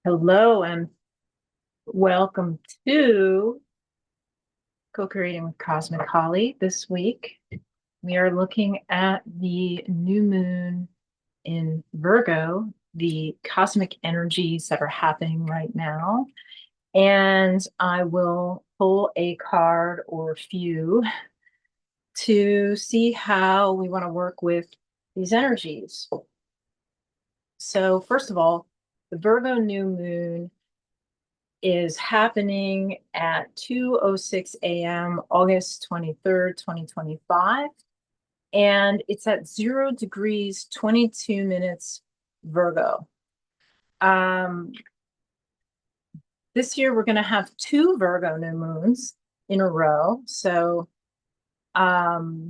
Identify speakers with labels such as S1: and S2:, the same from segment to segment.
S1: Hello and welcome to Co-Creating with Cosmic Holly. This week, we are looking at the new moon in Virgo, the cosmic energies that are happening right now. And I will pull a card or a few to see how we want to work with these energies. So first of all, the Virgo new moon is happening at 2:06 a.m. August 23rd, 2025. And it's at 0 degrees, 22 minutes Virgo. This year, we're going to have two Virgo new moons in a row. So we're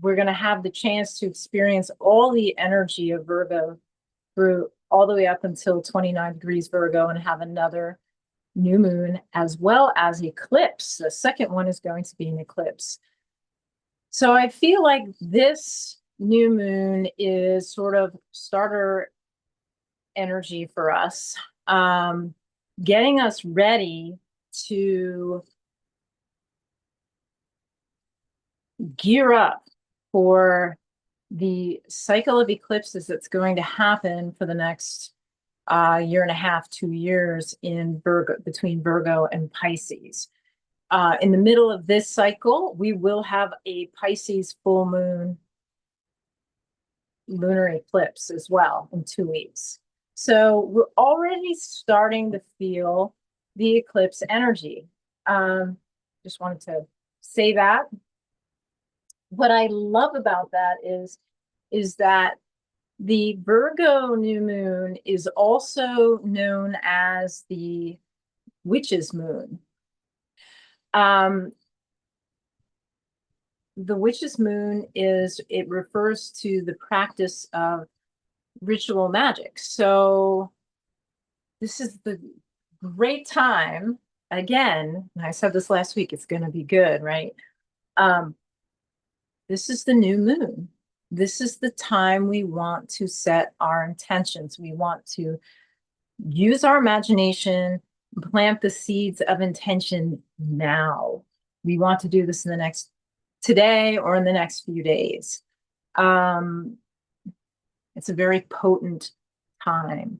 S1: going to have the chance to experience all the energy of Virgo through all the way up until 29 degrees Virgo and have another new moon as well as eclipse. The second one is going to be an eclipse. So I feel like this new moon is sort of starter energy for us, getting us ready to gear up for the cycle of eclipses that's going to happen for the next year and a half, 2 years in Virgo, between Virgo and Pisces. In the middle of this cycle, we will have a Pisces full moon lunar eclipse as well in 2 weeks. So we're already starting to feel the eclipse energy. Just wanted to say that. What I love about that is that the Virgo new moon is also known as the witch's moon. The witch's moon it refers to the practice of ritual magic. So this is the great time, again, and I said this last week, it's going to be good, right? This is the new moon. This is the time we want to set our intentions. We want to use our imagination, plant the seeds of intention now. We want to do this in the next today or in the next few days. It's a very potent time.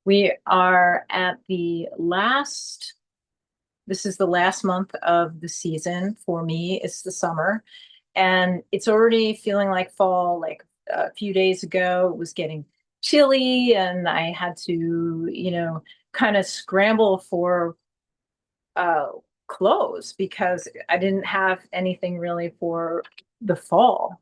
S1: We are at this is the last month of the season. For me, it's the summer. And it's already feeling like fall. Like a few days ago, it was getting chilly and I had to, kind of scramble for clothes because I didn't have anything really for the fall.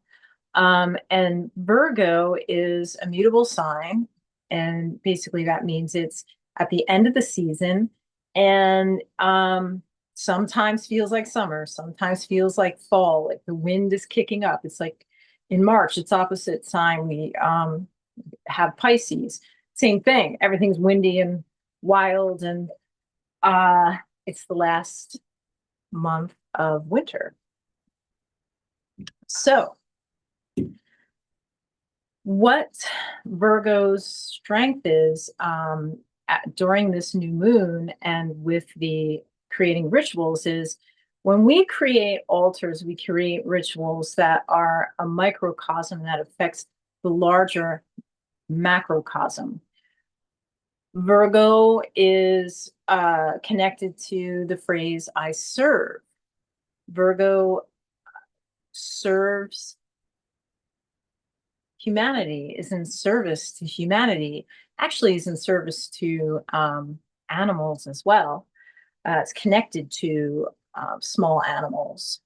S1: And Virgo is a mutable sign. And basically that means it's at the end of the season. And sometimes feels like summer, sometimes feels like fall, like the wind is kicking up. It's like in March, it's opposite sign. We have Pisces, same thing. Everything's windy and wild, and it's the last month of winter. So what Virgo's strength is during this new moon and with the creating rituals is when we create altars, we create rituals that are a microcosm that affects the larger macrocosm. Virgo is connected to the phrase I serve. Virgo serves humanity, is in service to humanity, actually is in service to animals as well. It's connected to small animals.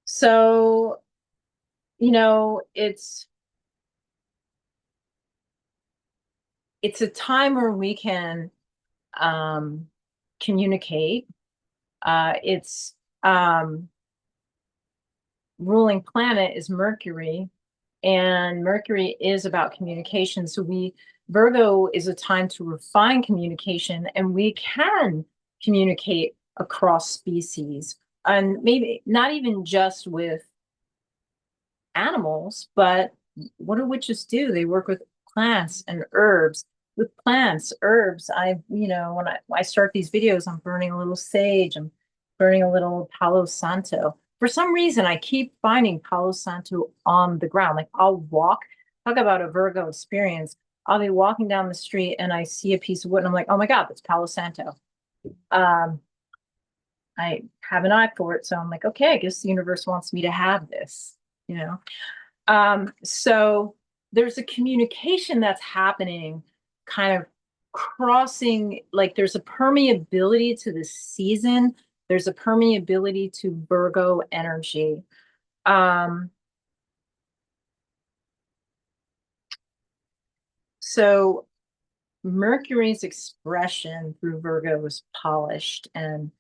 S1: So, it's a time where we can communicate. Its ruling planet is Mercury, and Mercury is about communication. So Virgo is a time to refine communication, and we can communicate across species, and maybe not even just with animals, but what do witches do? They work with plants and herbs. With plants, herbs, when I start these videos, I'm burning a little sage, I'm burning a little Palo Santo. For some reason, I keep finding Palo Santo on the ground. Like I'll walk, talk about a Virgo experience. I'll be walking down the street and I see a piece of wood and I'm like, oh my God, that's Palo Santo. I have an eye for it. So I'm like, okay, I guess the universe wants me to have this, you know? So there's a communication that's happening, kind of crossing, like there's a permeability to the season. There's a permeability to Virgo energy. So Mercury's expression through Virgo is polished and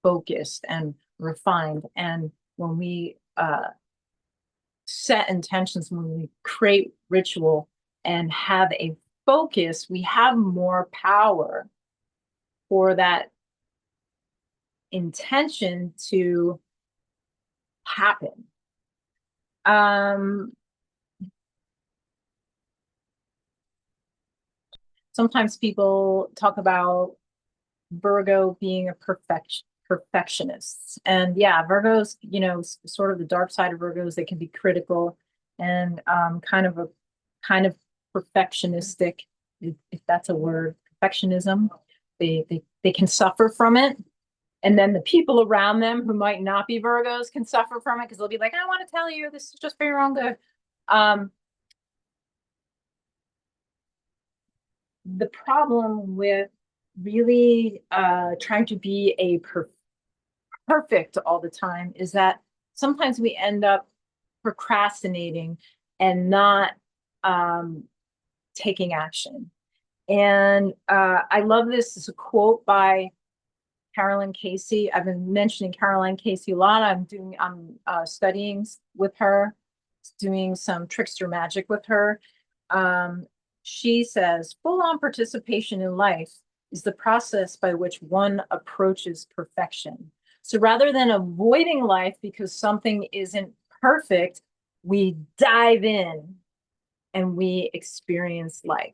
S1: focused and refined. And when we set intentions, when we create ritual and have a focus, we have more power for that intention to happen. Sometimes people talk about Virgo being a perfectionist. And yeah, Virgos, sort of the dark side of Virgos, they can be critical and kind of perfectionistic, if that's a word, perfectionism. They can suffer from it. And then the people around them who might not be Virgos can suffer from it because they'll be like, I want to tell you, this is just for your own good. The problem with really trying to be a perfect all the time is that sometimes we end up procrastinating and not taking action. And I love this. It's a quote by Carolyn Casey. I've been mentioning Caroline Casey a lot. I'm studying with her, doing some trickster magic with her. She says, full-on participation in life is the process by which one approaches perfection. So rather than avoiding life because something isn't perfect, we dive in and we experience life.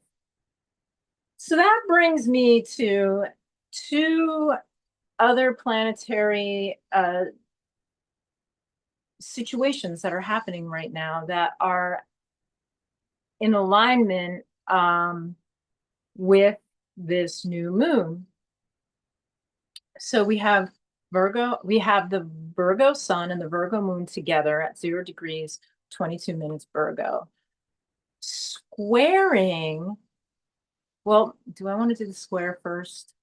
S1: So that brings me to two other planetary situations that are happening right now that are in alignment with this new moon. So we have Virgo, we have the Virgo sun and the Virgo moon together at 0 degrees, 22 minutes Virgo. Squaring, well, do I want to do the square first?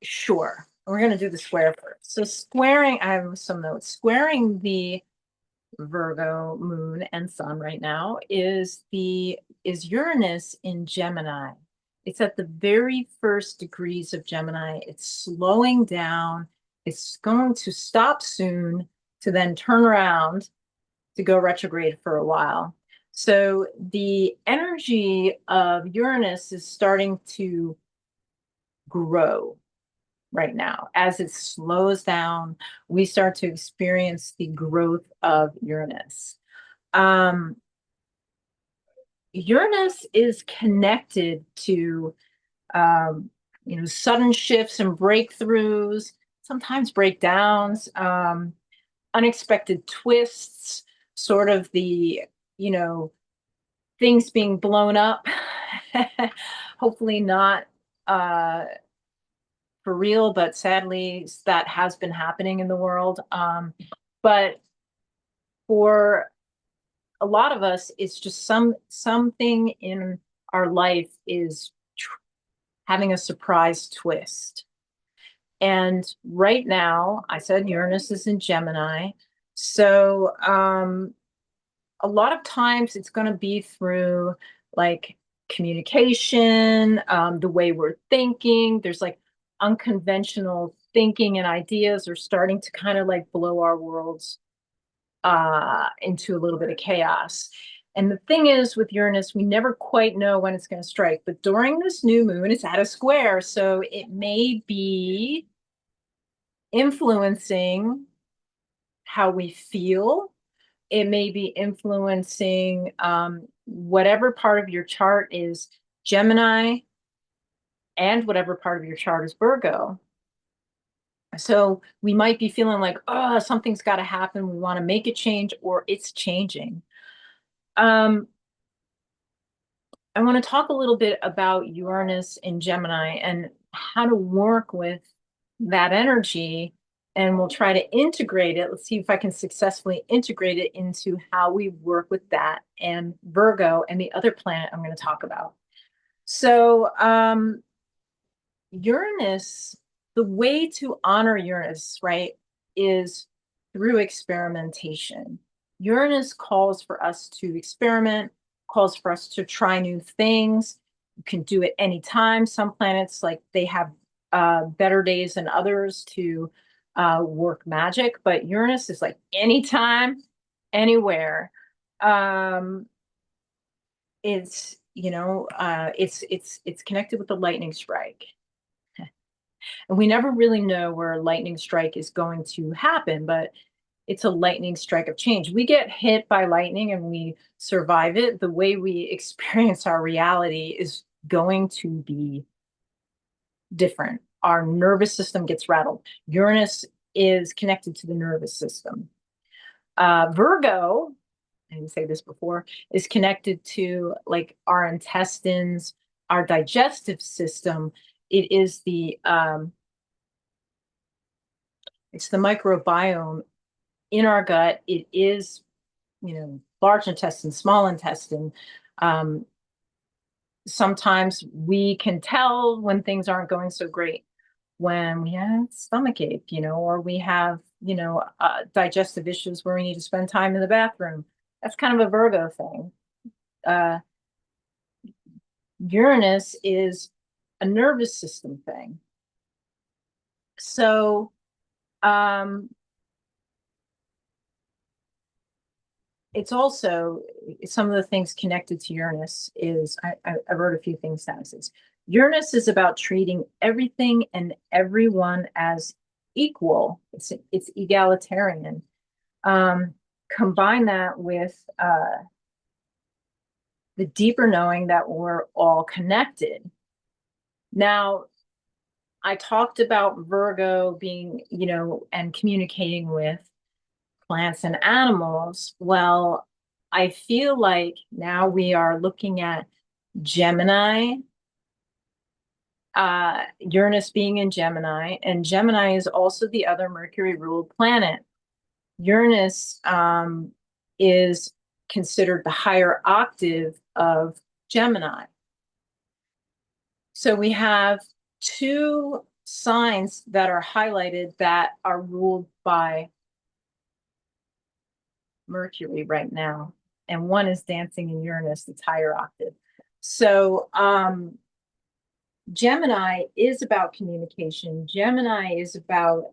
S1: Sure. We're going to do the square first. So squaring, I have some notes. Squaring the Virgo moon and sun right now is Uranus in Gemini. It's at the very first degrees of Gemini. It's slowing down. It's going to stop soon to then turn around to go retrograde for a while. So the energy of Uranus is starting to grow right now. As it slows down, we start to experience the growth of Uranus. Uranus is connected to, sudden shifts and breakthroughs, sometimes breakdowns, unexpected twists, sort of the, things being blown up. Hopefully not for real, but sadly that has been happening in the world. But for a lot of us, it's just something in our life is having a surprise twist. And right now, I said Uranus is in Gemini. So a lot of times it's going to be through like communication, the way we're thinking. There's like unconventional thinking and ideas are starting to kind of like blow our worlds into a little bit of chaos. And the thing is with Uranus, we never quite know when it's going to strike. But during this new moon, it's at a square. So it may be influencing how we feel. It may be influencing whatever part of your chart is Gemini and whatever part of your chart is Virgo. So we might be feeling like, oh, something's got to happen. We want to make a change, or it's changing. Um, I want to talk a little bit about Uranus and Gemini and how to work with that energy. And we'll try to integrate it. Let's see if I can successfully integrate it into how we work with that and Virgo and the other planet I'm going to talk about. So, Uranus, the way to honor Uranus, right, is through experimentation. Uranus calls for us to experiment, calls for us to try new things. You can do it anytime. Some planets, like they have better days than others to work magic, but Uranus is like anytime, anywhere. Um, it's it's connected with the lightning strike. And we never really know where a lightning strike is going to happen, but it's a lightning strike of change. We get hit by lightning and we survive it. The way we experience our reality is going to be different. Our nervous system gets rattled. Uranus is connected to the nervous system. Virgo, I didn't say this before, is connected to like our intestines, our digestive system. It is it's the microbiome in our gut. It is, large intestine, small intestine. Um, Sometimes we can tell when things aren't going so great, when we have stomach ache, or we have, digestive issues where we need to spend time in the bathroom. That's kind of a Virgo thing. Uh, Uranus is a nervous system thing. So, um, it's also some of the things connected to Uranus is I wrote a few things down. It says Uranus is about treating everything and everyone as equal. It's egalitarian. Combine that with the deeper knowing that we're all connected. Now, I talked about Virgo being, and communicating with plants and animals. Well, I feel like now we are looking at Gemini, Uranus being in Gemini, and Gemini is also the other Mercury ruled planet. Uranus is considered the higher octave of Gemini. So we have two signs that are highlighted that are ruled by Mercury right now, and one is dancing in Uranus, that's higher octave. So Gemini is about communication. Gemini is about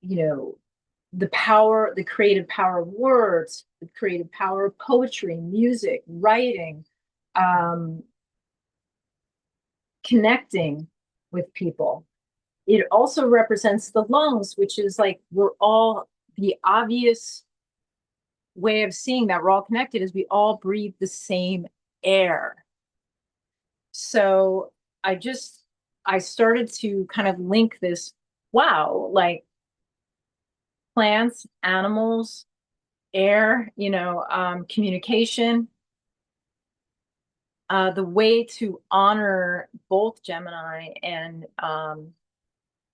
S1: the power, the creative power of words, the creative power of poetry, music, writing, connecting with people. It also represents the lungs, which is like we're all, the obvious way of seeing that we're all connected is we all breathe the same air. So I started to kind of link this, wow, like plants, animals, air, communication. The way to honor both Gemini and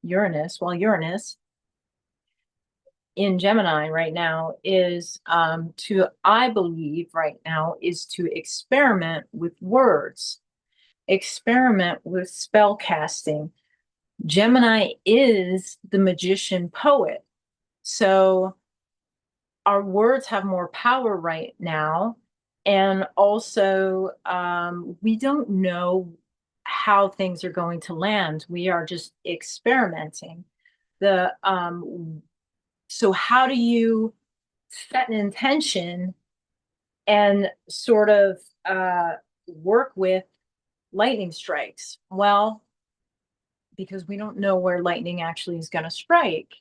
S1: Uranus, well, Uranus in Gemini right now is I believe right now is to experiment with words, experiment with spell casting. Gemini is the magician poet. So our words have more power right now. And also, we don't know how things are going to land. We are just experimenting. So how do you set an intention and sort of work with lightning strikes? Well, because we don't know where lightning actually is going to strike.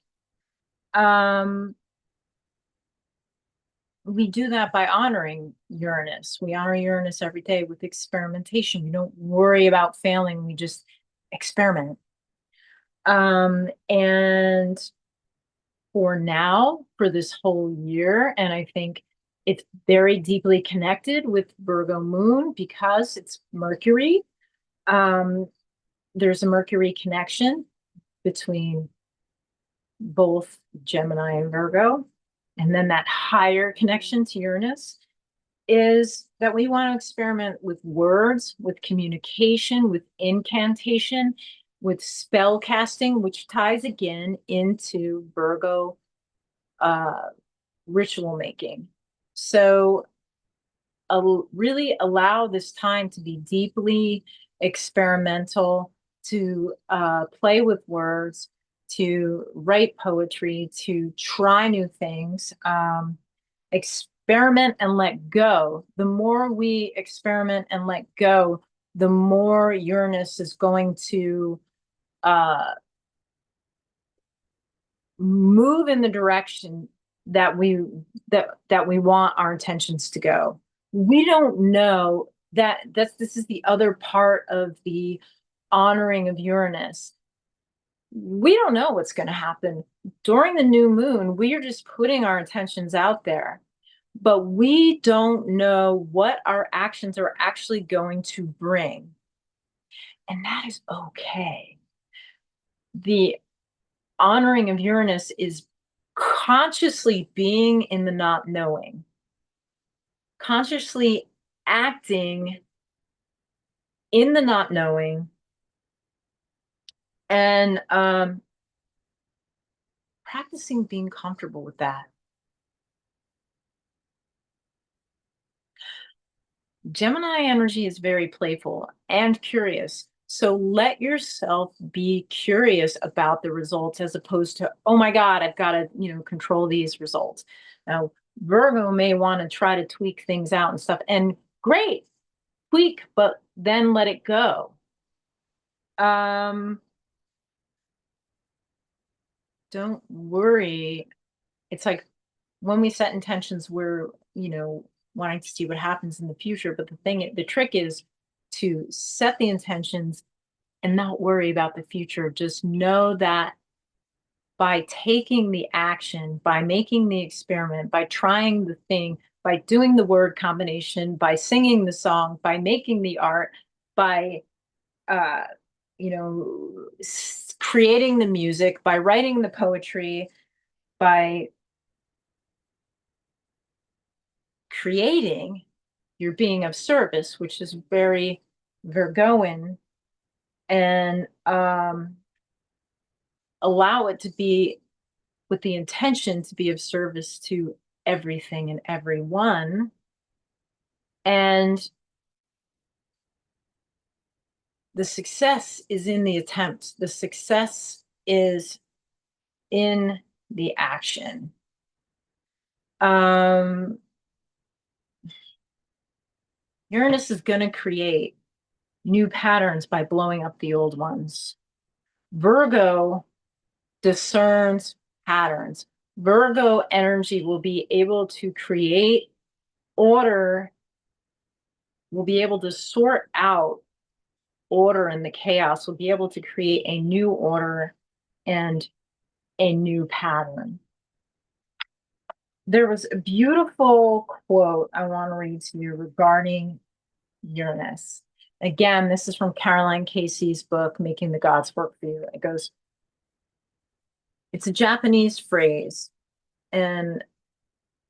S1: We do that by honoring Uranus. We honor Uranus every day with experimentation. We don't worry about failing. We just experiment. And for now, for this whole year, and I think it's very deeply connected with Virgo moon because it's Mercury. There's a Mercury connection between both Gemini and Virgo. And then that higher connection to Uranus is that we want to experiment with words, with communication, with incantation, with spell casting, which ties again into Virgo ritual making. So really allow this time to be deeply experimental, to play with words, to write poetry, to try new things, experiment and let go. The more we experiment and let go, the more Uranus is going to move in the direction that we want our intentions to go. We don't know that this is the other part of the honoring of Uranus. We don't know what's going to happen during the new moon. We are just putting our intentions out there, but we don't know what our actions are actually going to bring, and that is okay. The honoring of Uranus is consciously being in the not knowing, consciously acting in the not knowing, and practicing being comfortable with that. Gemini energy is very playful and curious. So let yourself be curious about the results as opposed to, oh my God, I've got to, control these results. Now, Virgo may want to try to tweak things out and stuff. And great, tweak, but then let it go. Don't worry. It's like when we set intentions, we're, wanting to see what happens in the future. But the trick is to set the intentions and not worry about the future. Just know that by taking the action, by making the experiment, by trying the thing, by doing the word combination, by singing the song, by making the art, by creating the music, by writing the poetry, by creating, you're being of service, which is very Virgoan, and allow it to be with the intention to be of service to everything and everyone. And the success is in the attempt. The success is in the action. Uranus is going to create new patterns by blowing up the old ones. Virgo discerns patterns. Virgo energy will be able to create order, will be able to sort out order in the chaos, will be able to create a new order and a new pattern. There was a beautiful quote I want to read to you regarding Uranus. Again, this is from Caroline Casey's book, Making the Gods Work for You. It goes, it's a Japanese phrase, and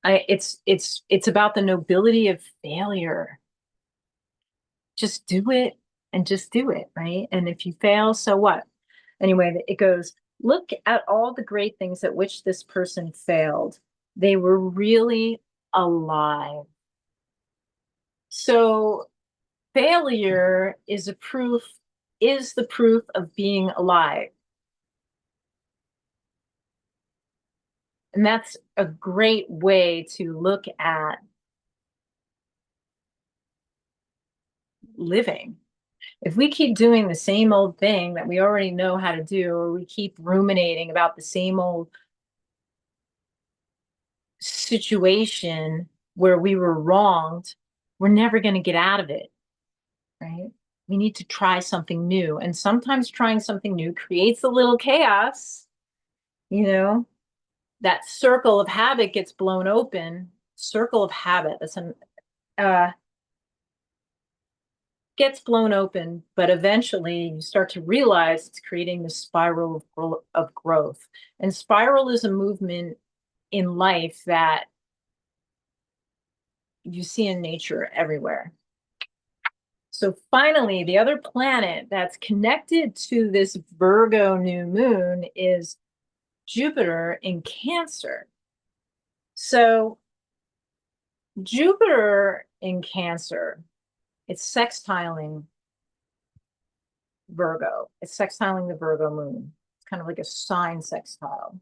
S1: it's about the nobility of failure. Just do it and just do it, right? And if you fail, so what? Anyway, it goes, look at all the great things at which this person failed. They were really alive. So failure is the proof of being alive. And that's a great way to look at living. If we keep doing the same old thing that we already know how to do, or we keep ruminating about the same old situation where we were wronged, we're never going to get out of it, right? We need to try something new. And sometimes trying something new creates a little chaos, you know, that circle of habit gets blown open. Circle of habit, that's an gets blown open, but eventually you start to realize it's creating this spiral of growth. And spiral is a movement in life that you see in nature everywhere. So finally, the other planet that's connected to this Virgo new moon is Jupiter in Cancer. So Jupiter in Cancer, it's sextiling Virgo. It's sextiling the Virgo moon. It's kind of like a sign sextile.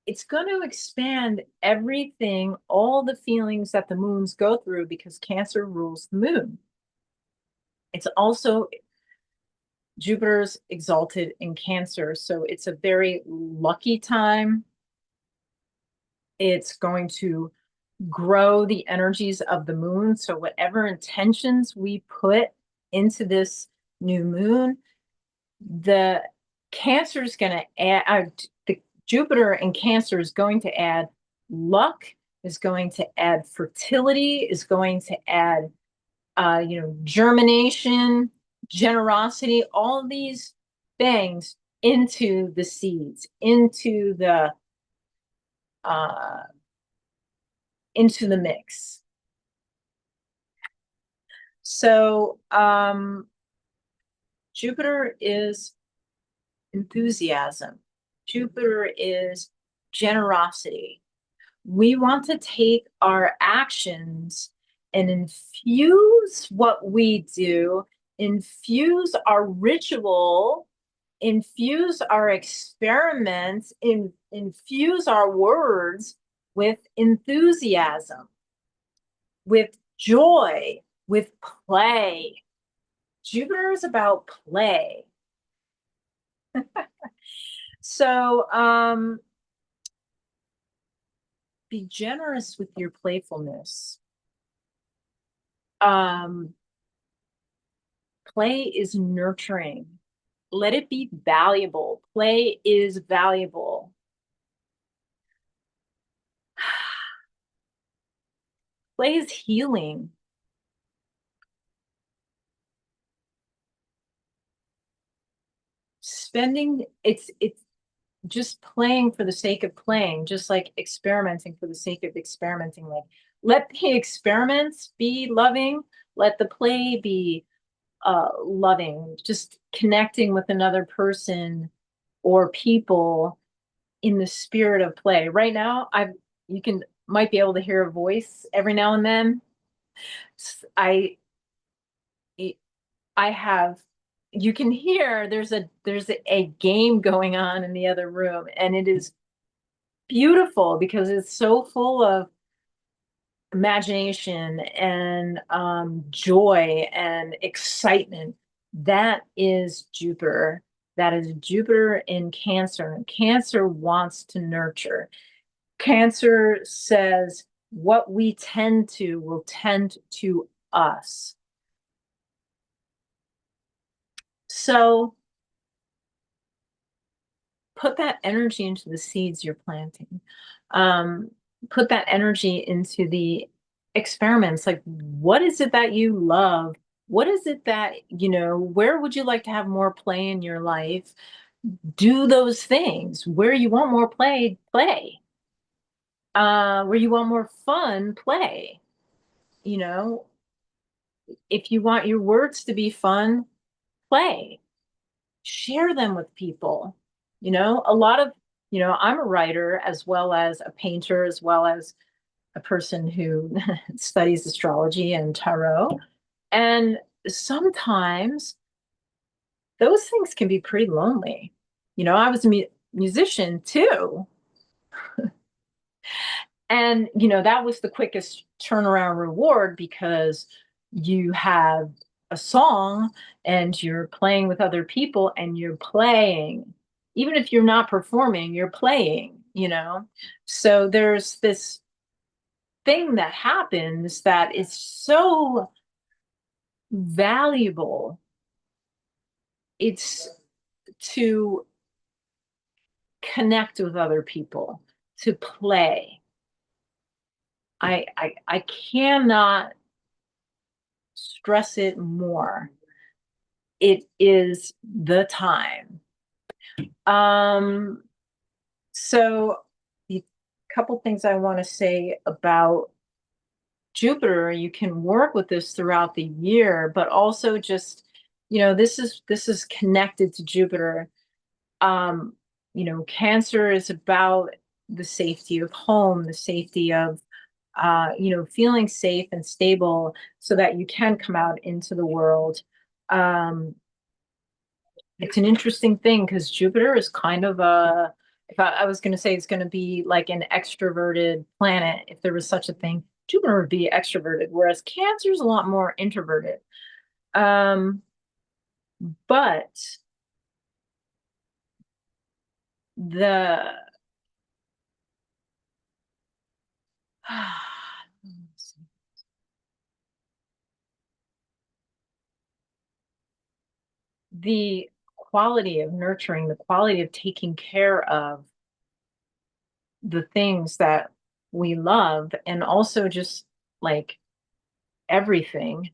S1: It's going to expand everything, all the feelings that the moons go through, because Cancer rules the moon. It's also Jupiter's exalted in Cancer, so it's a very lucky time. It's going to grow the energies of the moon. So whatever intentions we put into this new moon, the Cancer is going to add, the Jupiter in Cancer is going to add luck, is going to add fertility, is going to add, germination, generosity, all these things into the seeds, into the mix. So Jupiter is enthusiasm. Jupiter is generosity. We want to take our actions and infuse what we do, infuse our ritual, infuse our experiments, infuse our words with enthusiasm, with joy, with play. Jupiter is about play. So be generous with your playfulness. Play is nurturing. Let it be valuable. Play is valuable. Play is healing. It's just playing for the sake of playing, just like experimenting for the sake of experimenting. Like, let the experiments be loving, let the play be loving, just connecting with another person or people in the spirit of play. Right now, you might be able to hear a voice every now and then. I have, you can hear there's a game going on in the other room, and it is beautiful because it's so full of imagination and joy and excitement. That is Jupiter. That is Jupiter in Cancer. And Cancer wants to nurture. Cancer says what we tend to will tend to us. So put that energy into the seeds you're planting. Put that energy into the experiments. Like, what is it that you love? What is it that, where would you like to have more play in your life? Do those things. Where you want more play, play. Where you want more fun, play. If you want your words to be fun, play. Share them with people. A lot of, I'm a writer as well as a painter, as well as a person who studies astrology and tarot. And sometimes those things can be pretty lonely. I was a musician too. And, that was the quickest turnaround reward, because you have a song and you're playing with other people and you're playing. Even if you're not performing, you're playing. you know? So there's this thing that happens that is so valuable. It's to connect with other people, to play. I cannot stress it more. It is the time. Um, so the couple things I want to say about Jupiter, you can work with this throughout the year, but also just, this is connected to Jupiter. Um, Cancer is about the safety of home, the safety of feeling safe and stable so that you can come out into the world. Um, it's an interesting thing because Jupiter is kind of if I was going to say it's going to be like an extroverted planet, if there was such a thing, Jupiter would be extroverted, whereas Cancer is a lot more introverted. Um, but the the quality of nurturing, the quality of taking care of the things that we love, and also just like everything,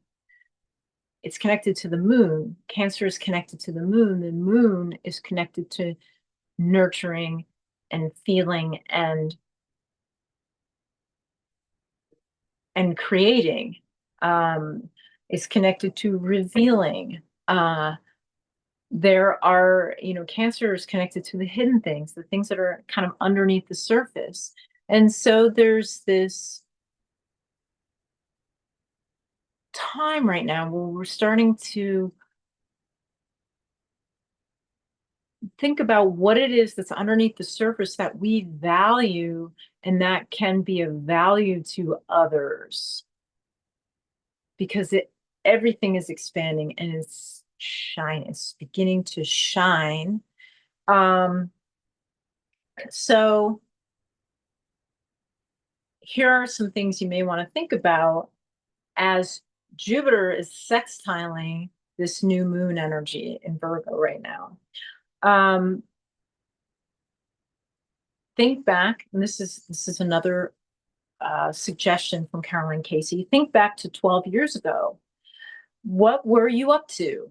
S1: it's connected to the moon. Cancer is connected to the moon. The moon is connected to nurturing and feeling and creating. Um, it's connected to revealing. There are, Cancer is connected to the hidden things, the things that are kind of underneath the surface. And so there's this time right now where we're starting to think about what it is that's underneath the surface that we value and that can be of value to others, because everything is expanding and it's beginning to shine. So here are some things you may want to think about as Jupiter is sextiling this new moon energy in Virgo right now. Um, think back, and this is another suggestion from Caroline Casey. Think back to 12 years ago. What were you up to,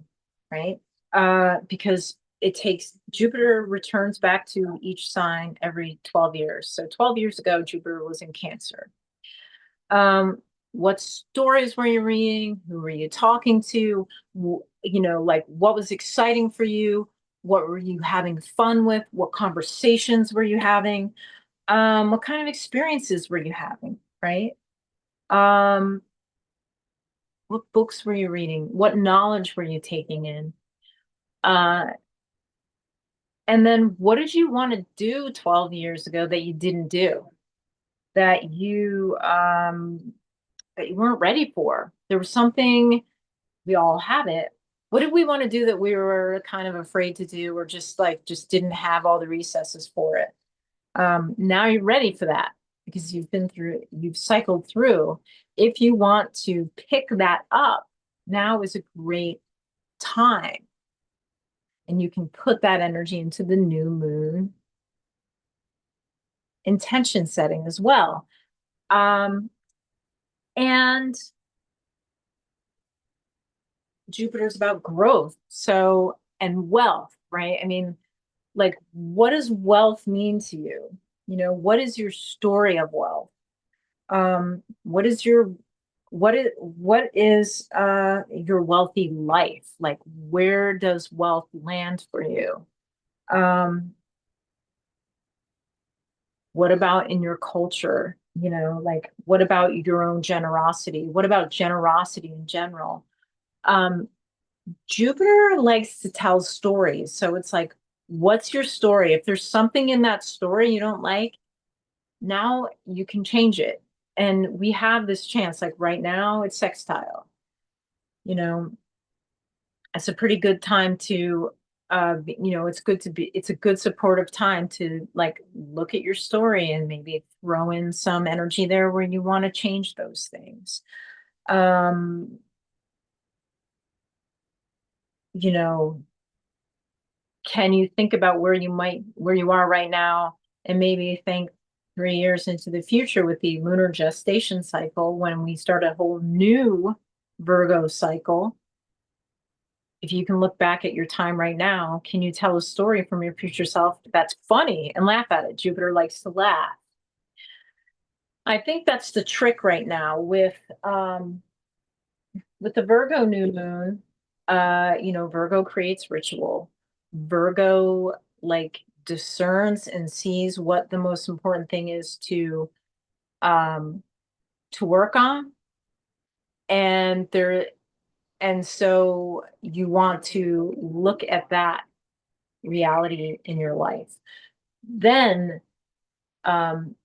S1: right? Because it takes Jupiter returns back to each sign every 12 years. So 12 years ago, Jupiter was in Cancer. What stories were you reading? Who were you talking to? Like what was exciting for you? What were you having fun with? What conversations were you having? What kind of experiences were you having, right? Um, what books were you reading? What knowledge were you taking in? Uh, and then what did you want to do 12 years ago that you didn't do? That you weren't ready for? There was something, we all have it. What did we want to do that we were kind of afraid to do, or just didn't have all the recesses for it? Now you're ready for that because you've cycled through. If you want to pick that up, now is a great time. And you can put that energy into the new moon intention setting as well. And Jupiter's about growth. So, and wealth, right? I mean, like, what does wealth mean to you? What is your story of wealth? What is your wealthy life? Like, where does wealth land for you? What about in your culture? Like, what about your own generosity? What about generosity in general? Um, Jupiter likes to tell stories. So it's like, what's your story? If there's something in that story you don't like, now you can change it. And we have this chance, like right now, it's sextile. You know, it's a pretty good time to it's a good supportive time to like look at your story and maybe throw in some energy there where you want to change those things. Um, you know, can you think about where you are right now and maybe think 3 years into the future with the lunar gestation cycle when we start a whole new Virgo cycle? If you can look back at your time right now, can you tell a story from your future self that's funny and laugh at it? Jupiter likes to laugh. I think that's the trick right now with the Virgo new moon. Virgo creates ritual. Virgo like discerns and sees what the most important thing is um to work on. And there and so you want to look at that reality in your life. Then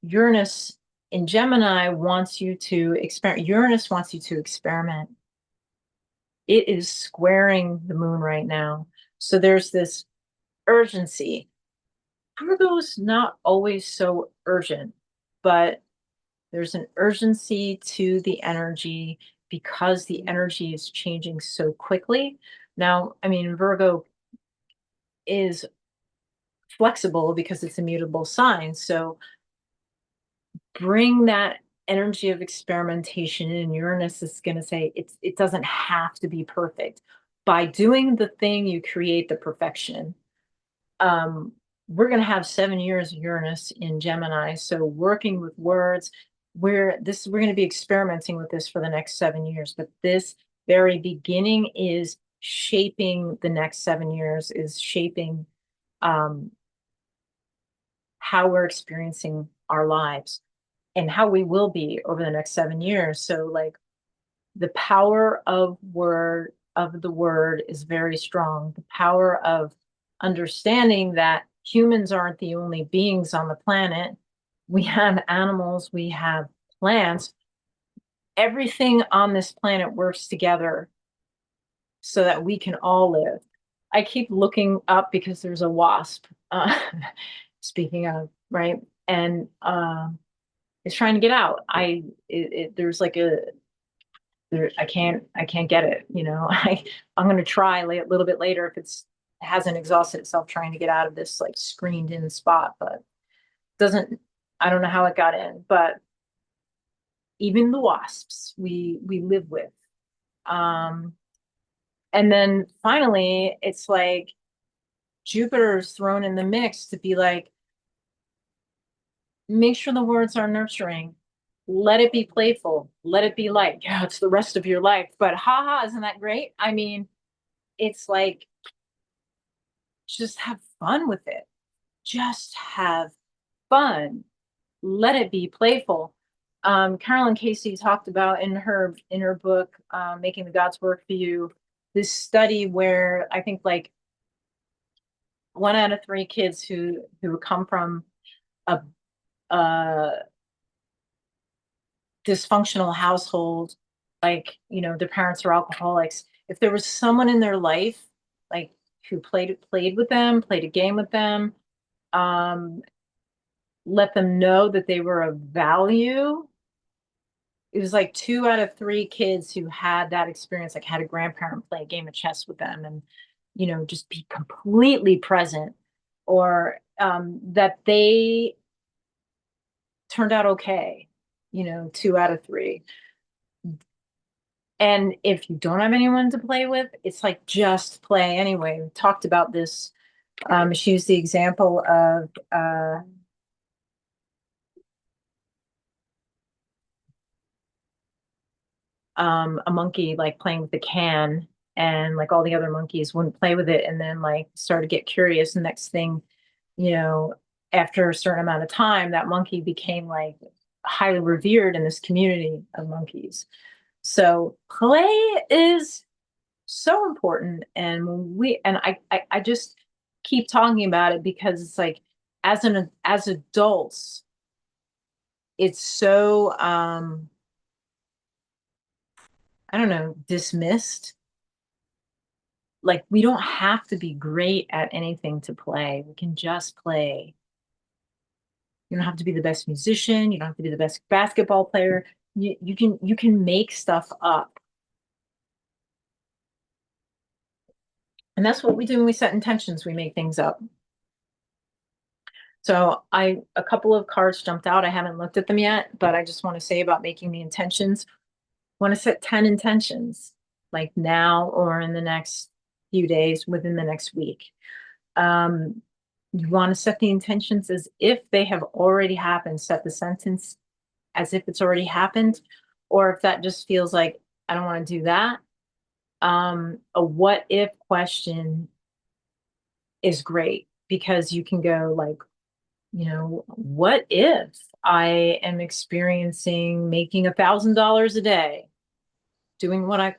S1: Uranus in Gemini wants you to experiment. Uranus wants you to experiment. It is squaring the moon right now. So there's this urgency. Virgo's not always so urgent, but there's an urgency to the energy because the energy is changing so quickly. Now, I mean, Virgo is flexible because it's a mutable sign. So bring that energy of experimentation in. Uranus is going to say it doesn't have to be perfect. By doing the thing, you create the perfection. Um, we're going to have 7 years of Uranus in Gemini. So working with words, we're going to be experimenting with this for the next 7 years. But this very beginning is shaping the next 7 years, is shaping um, how we're experiencing our lives and how we will be over the next 7 years. So like the power of the word is very strong. The power of understanding that humans aren't the only beings on the planet. We have animals, we have plants. Everything on this planet works together so that we can all live. I keep looking up because there's a wasp. Speaking of, right? And it's trying to get out. There's like I can't get it. I'm gonna try a little bit later if it hasn't exhausted itself trying to get out of this like screened in spot, but doesn't. I don't know how it got in, but even the wasps we live with. Um, and then finally, it's like Jupiter's thrown in the mix to be like, make sure the words are nurturing. Let it be playful. Let it be like, yeah, it's the rest of your life. But haha, isn't that great? I mean, it's like just have fun with it. Just have fun. Let it be playful. Carolyn Casey talked about in her book, Making the Gods Work for You, this study where I think like 1 out of 3 kids who come from a, a dysfunctional household, like their parents are alcoholics. If there was someone in their life, like who played with them, played a game with them, um, let them know that they were of value. It was like 2 out of 3 kids who had that experience, like had a grandparent play a game of chess with them and, just be completely present, or that they turned out okay, 2 out of 3. And if you don't have anyone to play with, it's like just play anyway. We talked about this. She used the example of a monkey like playing with the can, and like all the other monkeys wouldn't play with it, and then like started to get curious. The next thing, you know, after a certain amount of time, that monkey became like highly revered in this community of monkeys. So play is so important, and I just keep talking about it because it's like as adults, it's so I don't know, dismissed. like, we don't have to be great at anything to play. We can just play. You don't have to be the best musician. You don't have to be the best basketball player. You can make stuff up. And that's what we do when we set intentions. We make things up. So a couple of cards jumped out. I haven't looked at them yet, but I just want to say about making the intentions. Want to set 10 intentions, like now or in the next few days, within the next week. You want to set the intentions as if they have already happened. Set the sentence as if it's already happened, or if that just feels like I don't want to do that. A what if question is great because you can go like, what if I am experiencing making $1,000 a day, doing what I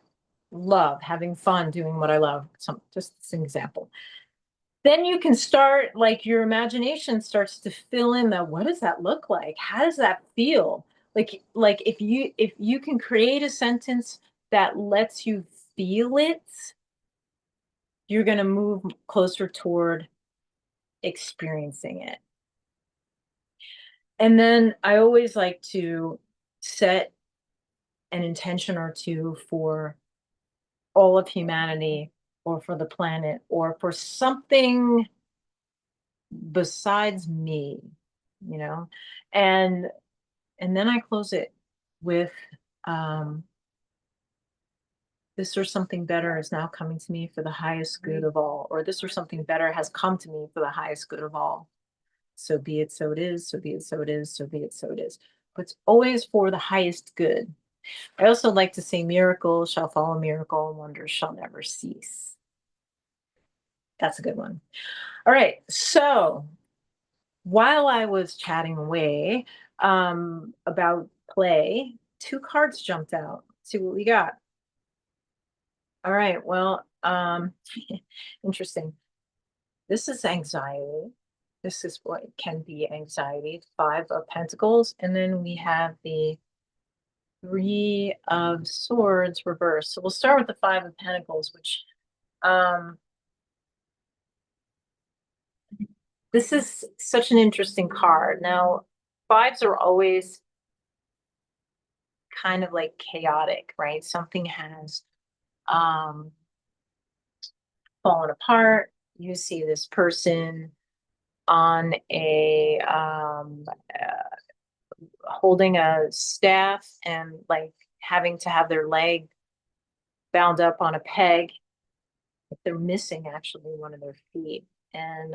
S1: love, having fun doing what I love? Just as an example. Then you can start, like, your imagination starts to fill in the, what does that look like? How does that feel? Like if you can create a sentence that lets you feel it, you're going to move closer toward experiencing it. And then I always like to set an intention or two for all of humanity, or for the planet, or for something besides me, you know? And then I close it with um this or something better is now coming to me for the highest good of all, or this or something better has come to me for the highest good of all. So be it, so it is, so be it, so it is, so be it, so it is. But it's always for the highest good. I also like to say miracle shall follow miracle, and wonders shall never cease. That's a good one. All right. So while I was chatting away about play, two cards jumped out. Let's see what we got. All right. Well, interesting. This is anxiety. This is what can be anxiety. Five of Pentacles. And then we have the Three of Swords reversed. So we'll start with the Five of Pentacles, which this is such an interesting card. Now, fives are always kind of like chaotic, right? Something has um, fallen apart. You see this person on a holding a staff and like having to have their leg bound up on a peg. They're missing actually one of their feet. And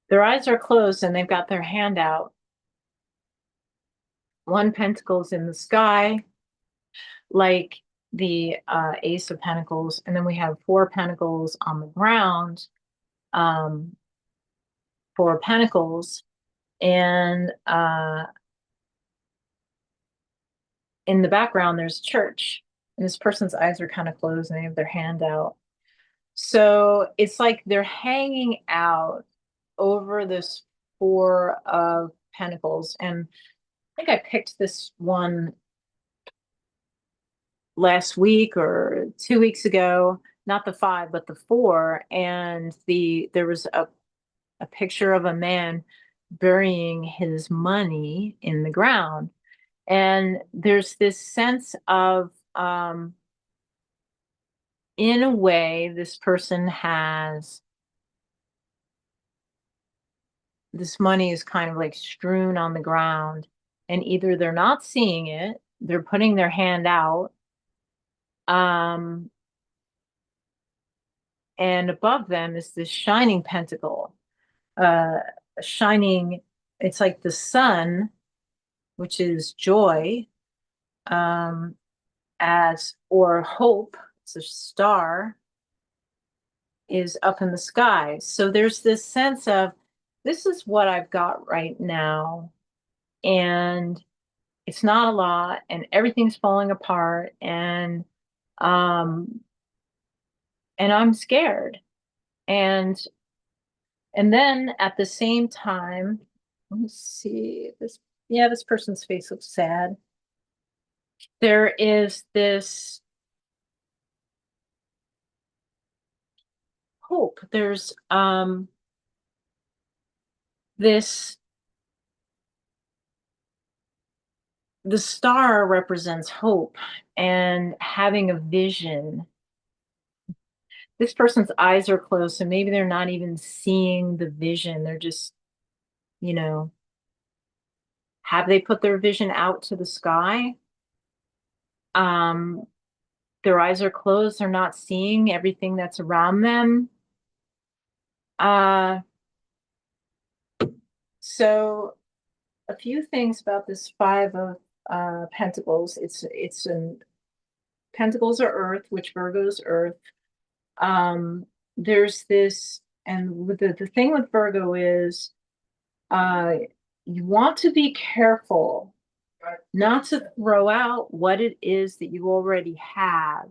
S1: their eyes are closed and they've got their hand out. One pentacle's in the sky, like the Ace of Pentacles, and then we have four pentacles on the ground, um, four pentacles, and in the background there's church, and this person's eyes are kind of closed and they have their hand out. So it's like they're hanging out over this Four of Pentacles, and I think I picked this one last week or 2 weeks ago, not the five, but the four. And there was a picture of a man burying his money in the ground. And there's this sense of, in a way, this person has this money is kind of like strewn on the ground, and either they're not seeing it, they're putting their hand out, um, and above them is this shining pentacle, uh, shining. It's like the sun, which is joy, um, as or hope. It's a star is up in the sky. So there's this sense of this is what I've got right now, and it's not a lot, and everything's falling apart, um, and I'm scared. And then at the same time, Let's see this. Yeah, this person's face looks sad. There is this hope. There's this the star represents hope and having a vision. This person's eyes are closed, so maybe they're not even seeing the vision. They're just, you know, have they put their vision out to the sky? Um, their eyes are closed, they're not seeing everything that's around them. Uh, so a few things about this five of Pentacles. It's an Pentacles are Earth, which Virgo's Earth. Um, there's this, and with the thing with Virgo is uh, you want to be careful not to throw out what it is that you already have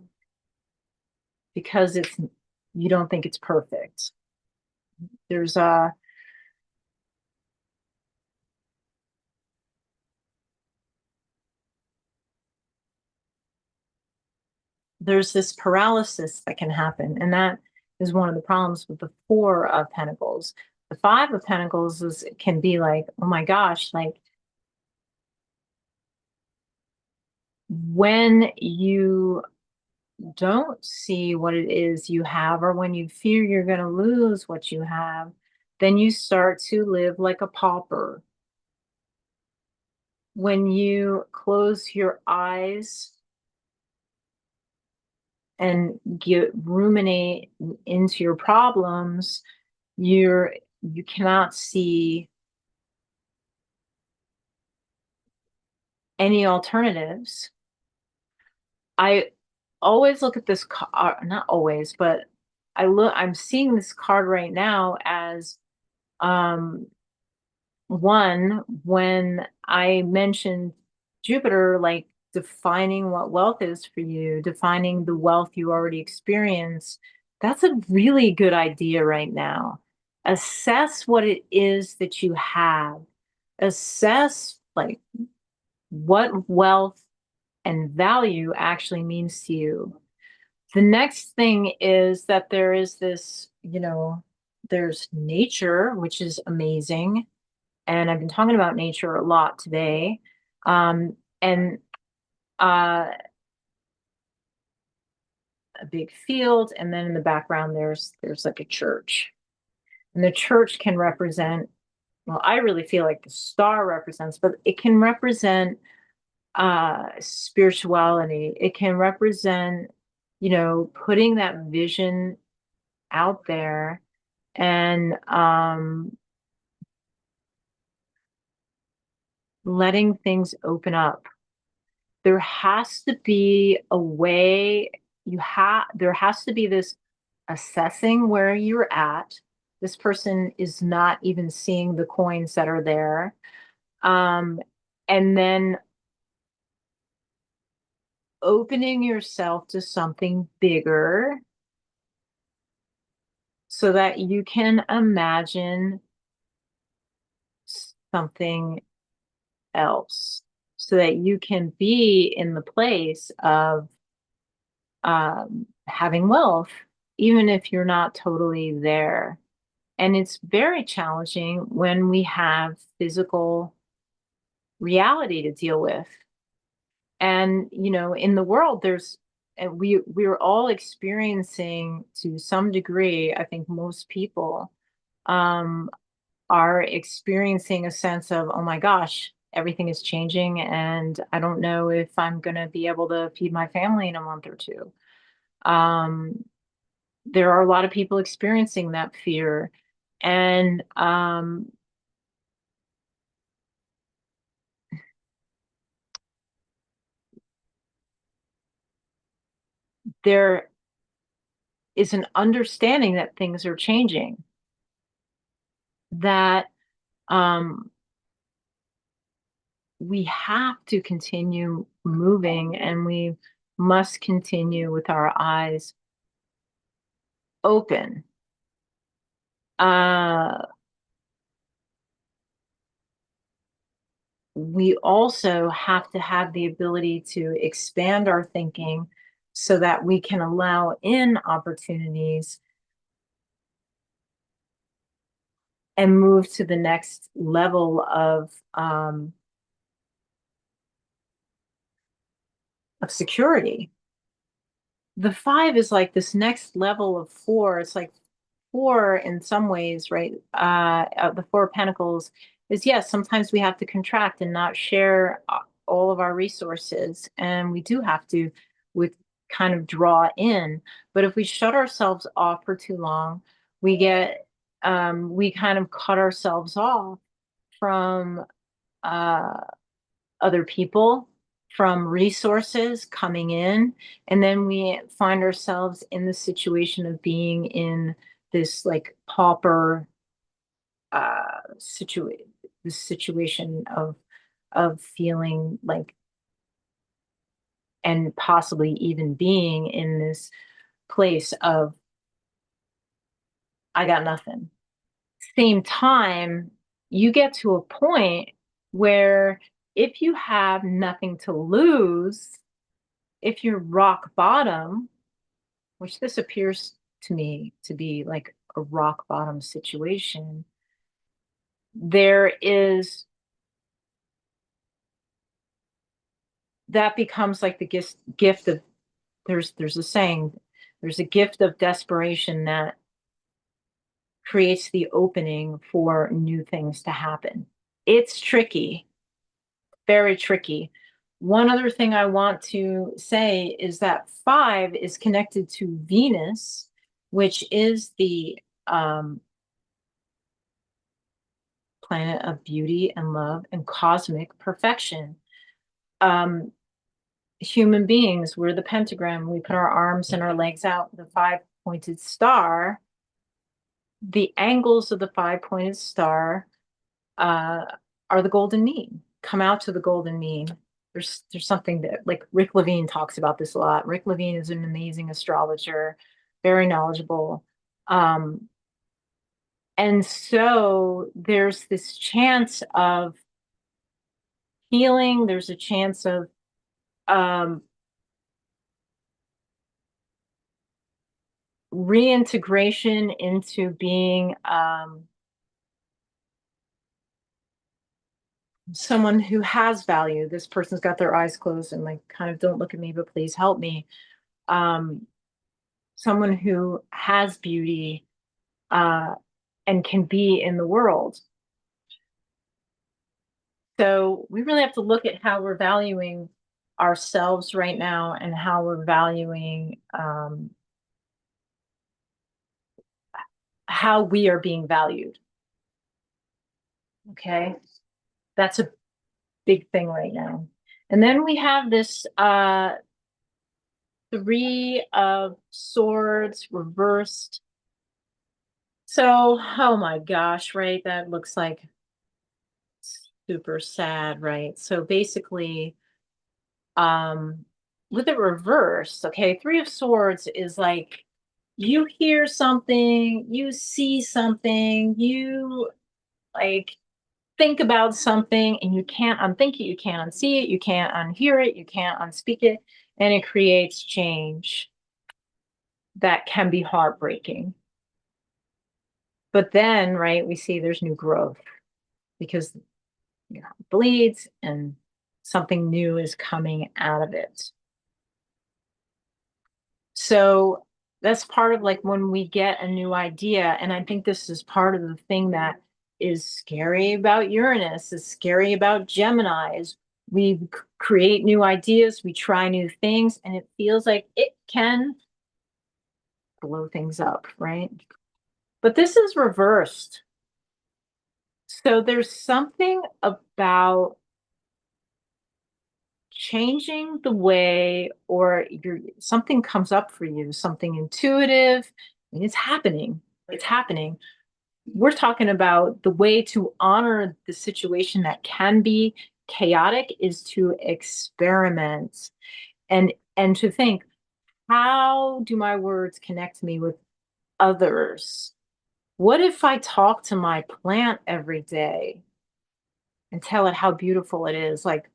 S1: because it's you don't think it's perfect. There's there's this paralysis that can happen, and that is one of the problems with the Four of Pentacles. The Five of Pentacles is can be like, oh my gosh, like when you don't see what it is you have, or when you fear you're going to lose what you have, then you start to live like a pauper. When you close your eyes and get ruminate into your problems, you cannot see any alternatives. I always look at this card, not always, but I'm seeing this card right now as um one, when I mentioned Jupiter, like defining what wealth is for you, defining the wealth you already experience, that's a really good idea right now. Assess what it is that you have. Assess like what wealth and value actually means to you. The next thing is that there is this, there's nature, which is amazing, and I've been talking about nature a lot today. And uh, a big field, and then in the background there's like a church, and the church can represent. Well, I really feel like the star represents, but it can represent spirituality. It can represent, putting that vision out there and letting things open up. There has to be a way there has to be this assessing where you're at. This person is not even seeing the coins that are there. Um, and then opening yourself to something bigger so that you can imagine something else, so that you can be in the place of having wealth, even if you're not totally there. And it's very challenging when we have physical reality to deal with. And, in the world, and we're all experiencing to some degree, I think most people um, are experiencing a sense of, oh my gosh, everything is changing. And I don't know if I'm going to be able to feed my family in a month or two. There are a lot of people experiencing that fear. And there is an understanding that things are changing, that um, we have to continue moving, and we must continue with our eyes open. Uh, we also have to have the ability to expand our thinking so that we can allow in opportunities and move to the next level of security. The five is like this next level of four. It's like four in some ways, right? The Four of Pentacles is, yes, sometimes we have to contract and not share all of our resources. And we do have to with kind of draw in. But if we shut ourselves off for too long, we kind of cut ourselves off from uh, other people, from resources coming in, and then we find ourselves in the situation of being in this like pauper situation, this situation of feeling like, and possibly even being in this place of I got nothing. Same time, you get to a point where if you have nothing to lose, if you're rock bottom, which this appears to me to be like a rock bottom situation, there is that becomes like the gift of there's a saying, there's a gift of desperation that creates the opening for new things to happen. It's tricky, very tricky. One other thing I want to say is that five is connected to Venus, which is the planet of beauty and love and cosmic perfection. Um, Human beings, we're the pentagram. We put our arms and our legs out, the five-pointed star. The angles of the five-pointed star uh, are the golden mean. Come out to the golden mean. There's something that like Rick Levine talks about this a lot. Rick Levine is an amazing astrologer, very knowledgeable. And so there's this chance of healing. There's a chance of um, reintegration into being someone who has value. This person's got their eyes closed and like kind of don't look at me, but please help me. Um, Someone who has beauty uh, and can be in the world. So we really have to look at how we're valuing ourselves right now and how we're valuing how we are being valued. Okay. That's a big thing right now. And then we have this Three of Swords reversed. So, oh my gosh, right? That looks like super sad, right? So basically, um, with it reversed, okay, Three of Swords is like you hear something, you see something, you like think about something, and you can't unthink it, you can't unsee it, you can't unhear it, you can't unspeak it, and it creates change that can be heartbreaking. But then, right, we see there's new growth because it bleeds and something new is coming out of it. So that's part of like when we get a new idea. And I think this is part of the thing that is scary about Uranus, is scary about Gemini, is we create new ideas, we try new things, and it feels like it can blow things up, right? But this is reversed. So there's something about changing the way, or something comes up for you, something intuitive, and it's happening. It's happening. We're talking about the way to honor the situation that can be chaotic is to experiment and to think, how do my words connect me with others? What if I talk to my plant every day? and tell it how beautiful it is. Like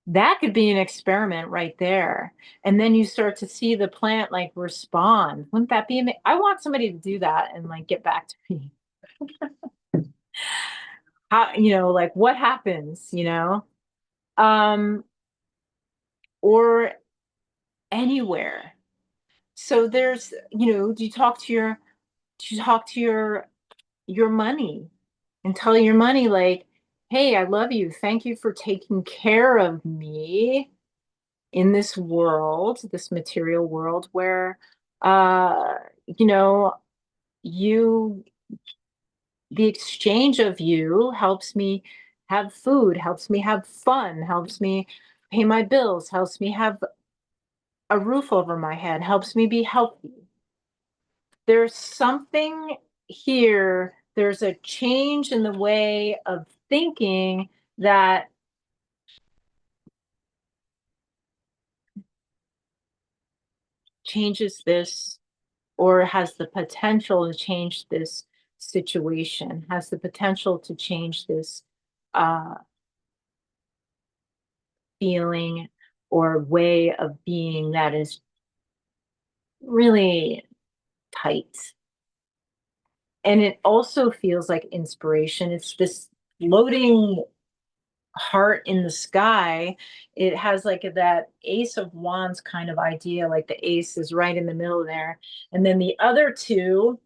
S1: that could be an experiment right there. And then you start to see the plant like respond. Wouldn't that be amazing? I want somebody to do that and like get back to me. How, like what happens, Um, or anywhere. So there's, do you talk to your money and tell your money like, hey, I love you. Thank you for taking care of me in this world, this material world where uh you know you the exchange of you helps me have food, helps me have fun, helps me pay my bills, helps me have a roof over my head, helps me be healthy. There's something here, there's a change in the way of thinking that changes this or has the potential to change this situation, has the potential to change this uh, feeling or way of being that is really tight. And it also feels like inspiration. It's this floating heart in the sky. It has like that ace of wands kind of idea, like the ace is right in the middle there. And then the other two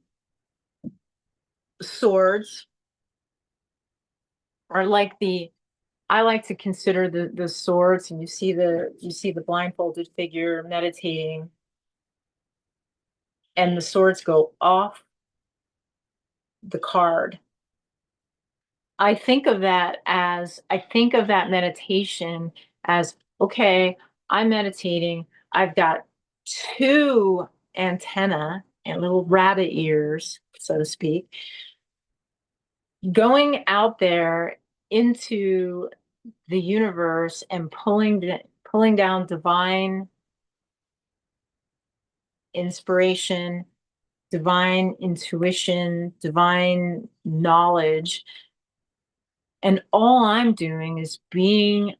S1: swords are like the I like to consider the swords, and you see the blindfolded figure meditating, and the swords go off the card. I think of that meditation as okay, I'm meditating. I've got two antenna and little rabbit ears, so to speak, going out there into the universe and pulling down divine inspiration, divine intuition, divine knowledge. And all I'm doing is being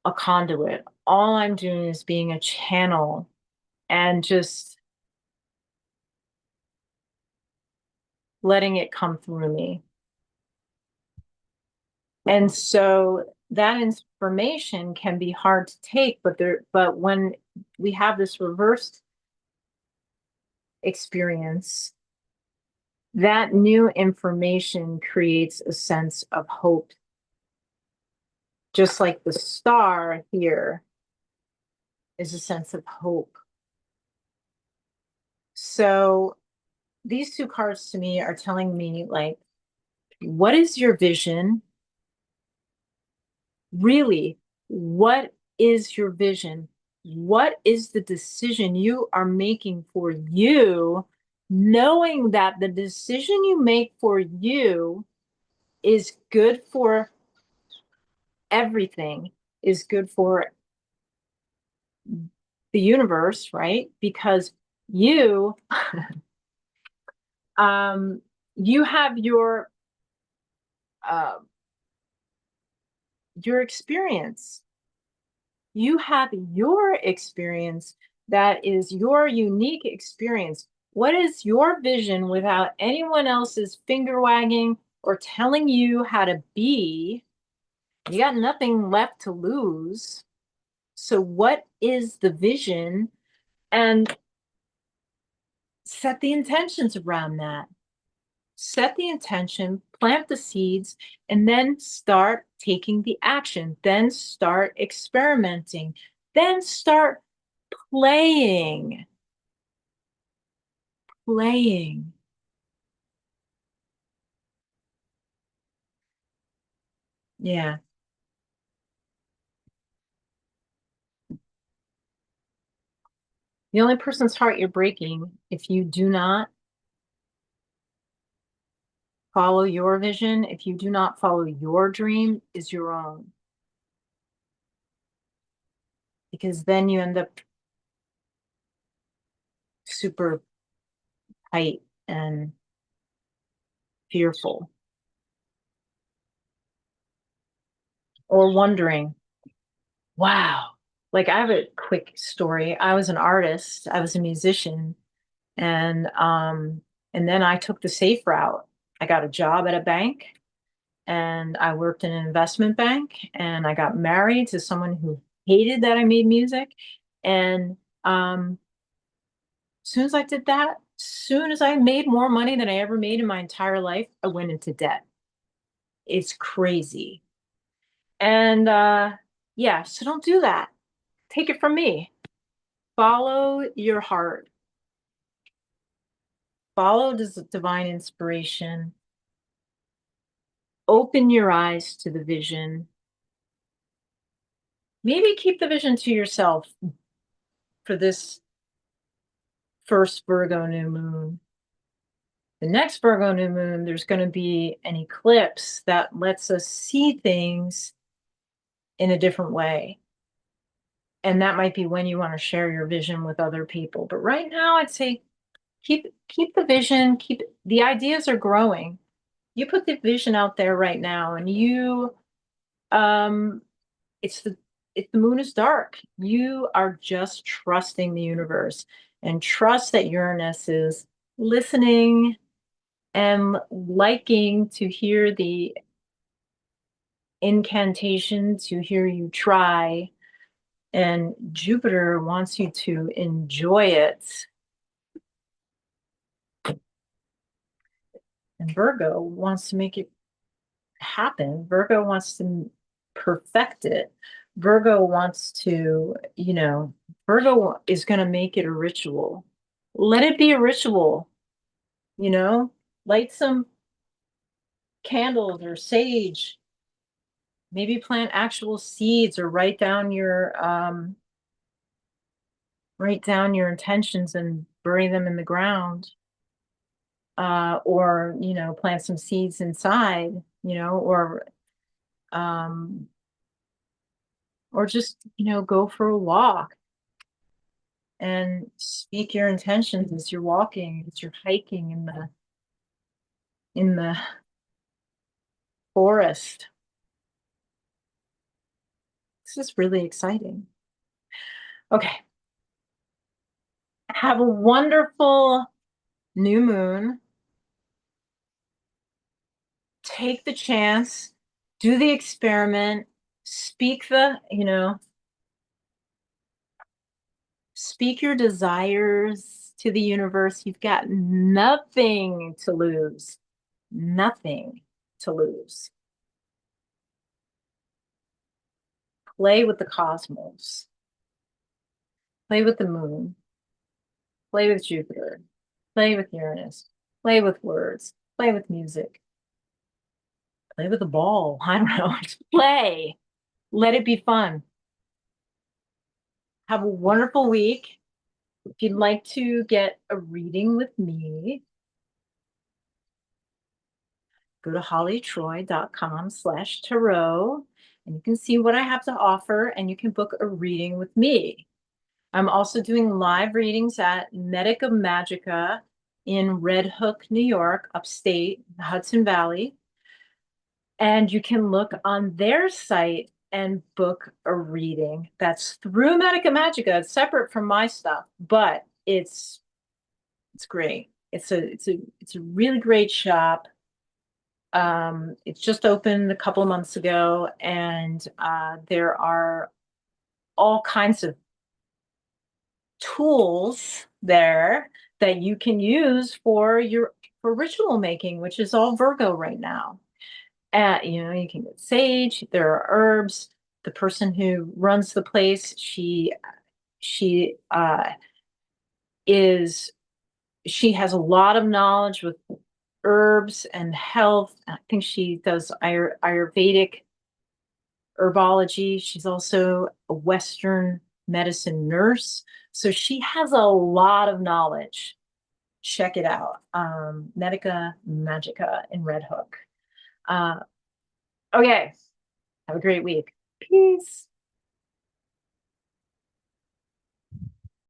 S1: a conduit. All I'm doing is being a channel and just letting it come through me. And so that information can be hard to take, but when we have this reversed experience, that new information creates a sense of hope, just like the star here is a sense of hope. So these two cards to me are telling me like, what is your vision? Really, what is your vision? What is the decision you are making for you, knowing that the decision you make for you is good for everything, is good for the universe, right? Because you um you have uh your experience. You have your experience that is your unique experience. What is your vision without anyone else's finger wagging or telling you how to be? You got nothing left to lose. So what is the vision? And set the intentions around that. Set the intention, plant the seeds, and then start taking the action. Then start experimenting. Then start playing. Playing. Yeah. The only person's heart you're breaking, if you do not follow your vision, if you do not follow your dream, is your own. Because then you end up super tight and fearful. or wondering, wow, like I have a quick story. I was an artist, I was a musician, and then I took the safe route. I got a job at a bank and I worked in an investment bank and I got married to someone who hated that I made music. And as soon as I did that, as soon as I made more money than I ever made in my entire life, I went into debt. It's crazy. And yeah, so don't do that. Take it from me. Follow your heart. Follow this divine inspiration. Open your eyes to the vision. Maybe keep the vision to yourself for this first Virgo new moon. The next Virgo new moon, there's going to be an eclipse that lets us see things in a different way. And that might be when you want to share your vision with other people. But right now, I'd say keep the vision, keep the ideas are growing. You put the vision out there right now, and you it's the if the moon is dark, you are just trusting the universe and trust that Uranus is listening and liking to hear the incantation, to hear you try. And Jupiter wants you to enjoy it. And Virgo wants to make it happen. Virgo wants to perfect it. Virgo wants to, Virgo is going to make it a ritual. Let it be a ritual, you know, light some candles or sage, maybe plant actual seeds or write down your intentions and bury them in the ground. Or, plant some seeds inside, um, or just, go for a walk and speak your intentions as you're walking, as you're hiking in the forest. This is really exciting. Okay. Have a wonderful new moon. Take the chance, do the experiment, speak speak your desires to the universe. You've got nothing to lose. Nothing to lose. Play with the cosmos. Play with the moon. Play with Jupiter. Play with Uranus. Play with words. Play with music. Play with a ball. I don't know. Just play. Let it be fun. Have a wonderful week. If you'd like to get a reading with me, go to hollytroy.com/tarot and you can see what I have to offer and you can book a reading with me. I'm also doing live readings at Medica Magica in Red Hook, New York, upstate, Hudson Valley. And you can look on their site and book a reading. That's through Medica Magica. It's separate from my stuff, but it's great. It's a really great shop. It's just opened a couple of months ago, and there are all kinds of tools there that you can use for ritual making, which is all Virgo right now. You can get sage, there are herbs. The person who runs the place, she has a lot of knowledge with herbs and health. I think she does Ayurvedic herbology. She's also a Western medicine nurse. So she has a lot of knowledge. Check it out. Medica Magica in Red Hook. Okay. Have a great week. Peace.